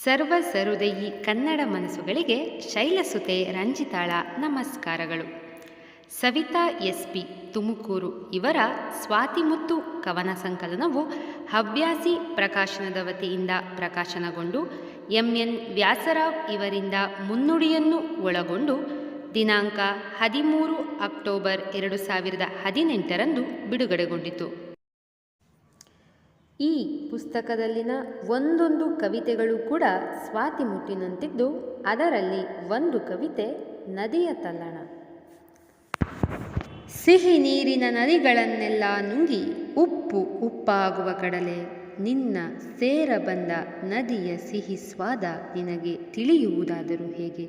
ಸರ್ವ ಸಹೃದಯಿ ಕನ್ನಡ ಮನಸ್ಸುಗಳಿಗೆ ಶೈಲಸುತೆ ರಂಜಿತಾಳ ನಮಸ್ಕಾರಗಳು. ಸವಿತಾ SP ತುಮಕೂರು ಇವರ ಸ್ವಾತಿಮುತ್ತು ಕವನ ಸಂಕಲನವು ಹವ್ಯಾಸಿ ಪ್ರಕಾಶನದ ವತಿಯಿಂದ ಪ್ರಕಾಶನಗೊಂಡು MN ವ್ಯಾಸರಾವ್ ಇವರಿಂದ ಮುನ್ನುಡಿಯನ್ನು ಒಳಗೊಂಡು ದಿನಾಂಕ 13 ಅಕ್ಟೋಬರ್ 2018 ಬಿಡುಗಡೆಗೊಂಡಿತು. ಈ ಪುಸ್ತಕದಲ್ಲಿನ ಒಂದೊಂದು ಕವಿತೆಗಳು ಕೂಡ ಸ್ವಾತಿಮುತ್ತಿನಂತಿದ್ದು, ಅದರಲ್ಲಿ ಒಂದು ಕವಿತೆ ನದಿಯ ತಲ್ಲಣ. ಸಿಹಿ ನೀರಿನ ನದಿಗಳನ್ನೆಲ್ಲ ನುಂಗಿ ಉಪ್ಪು ಉಪ್ಪಾಗುವ ಕಡಲೆ, ನಿನ್ನ ಸೇರ ಬಂದ ನದಿಯ ಸಿಹಿ ಸ್ವಾದ ನಿನಗೆ ತಿಳಿಯುವುದಾದರೂ ಹೇಗೆ?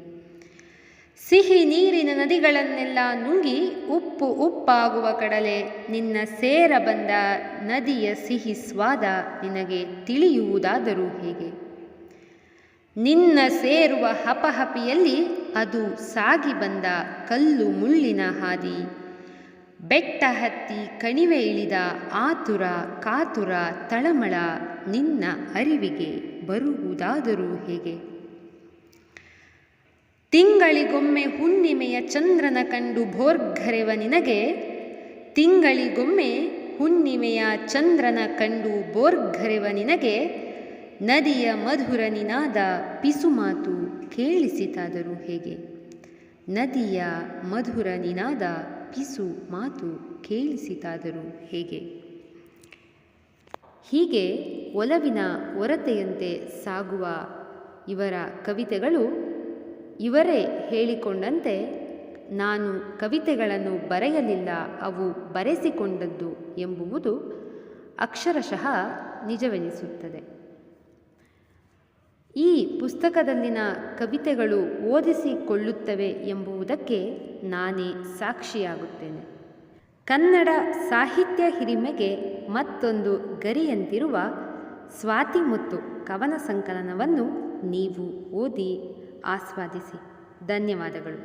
ಸಿಹಿ ನೀರಿನ ನದಿಗಳನ್ನೆಲ್ಲ ನುಂಗಿ ಉಪ್ಪು ಉಪ್ಪಾಗುವ ಕಡಲೆ, ನಿನ್ನ ಸೇರ ಬಂದ ನದಿಯ ಸಿಹಿ ಸ್ವಾದ ನಿನಗೆ ತಿಳಿಯುವುದಾದರೂ ಹೇಗೆ? ನಿನ್ನ ಸೇರುವ ಹಪಹಪಿಯಲ್ಲಿ ಅದು ಸಾಗಿ ಬಂದ ಕಲ್ಲು ಮುಳ್ಳಿನ ಹಾದಿ, ಬೆಟ್ಟ ಹತ್ತಿ ಕಣಿವೆ ಇಳಿದ ಆತುರ ಕಾತುರ ತಳಮಳ ನಿನ್ನ ಅರಿವಿಗೆ ಬರುವುದಾದರೂ ಹೇಗೆ? ತಿಂಗಳಿಗೊಮ್ಮೆ ಹುಣ್ಣಿಮೆಯ ಚಂದ್ರನ ಕಂಡು ಭೋರ್ಗರೆವ ನಿನಗೆ, ತಿಂಗಳಿಗೊಮ್ಮೆ ಹುಣ್ಣಿಮೆಯ ಚಂದ್ರನ ಕಂಡು ಬೋರ್ಗರೆವ ನಿನಗೆ, ನದಿಯ ಮಧುರ ನಿನಾದ ಪಿಸುಮಾತು ಕೇಳಿಸಿತಾದರೂ ಹೇಗೆ? ನದಿಯ ಮಧುರ ನಿನಾದ ಪಿಸು ಮಾತು ಕೇಳಿಸಿತಾದರೂ ಹೇಗೆ? ಹೀಗೆ ಒಲವಿನ ಒರತೆಯಂತೆ ಸಾಗುವ ಇವರ ಕವಿತೆಗಳು ಇವರೇ ಹೇಳಿಕೊಂಡಂತೆ ನಾನು ಕವಿತೆಗಳನ್ನು ಬರೆಯಲಿಲ್ಲ, ಅವು ಬರೆಸಿಕೊಂಡದ್ದು ಎಂಬುವುದು ಅಕ್ಷರಶಃ ನಿಜವೆನಿಸುತ್ತದೆ. ಈ ಪುಸ್ತಕದಲ್ಲಿನ ಕವಿತೆಗಳು ಓದಿಸಿಕೊಳ್ಳುತ್ತವೆ ಎಂಬುದಕ್ಕೆ ನಾನೇ ಸಾಕ್ಷಿಯಾಗುತ್ತೇನೆ. ಕನ್ನಡ ಸಾಹಿತ್ಯ ಹಿರಿಮೆಗೆ ಮತ್ತೊಂದು ಗರಿಯಂತಿರುವ ಸ್ವಾತಿಮುತ್ತು ಕವನ ಸಂಕಲನವನ್ನು ನೀವು ಓದಿ ಆಸ್ವಾದಿಸಿ. ಧನ್ಯವಾದಗಳು.